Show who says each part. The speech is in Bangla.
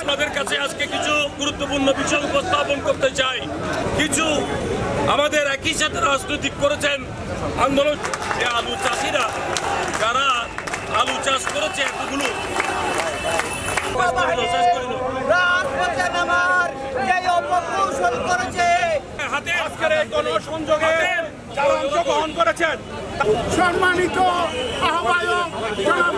Speaker 1: আপনাদের কাছে আজকে কিছু গুরুত্বপূর্ণ বিষয় উপস্থাপন করতে চাই। কিছু আমাদের একই সাথে রাজনৈতিক করেছেন আন্দোলন, আলু চাষিরা যারা আলু চাষ করেছে এতগুলো গণসংযোগে যারা অংশগ্রহণ করেছেন,
Speaker 2: সম্মানিত আহ্বায়ক জনাব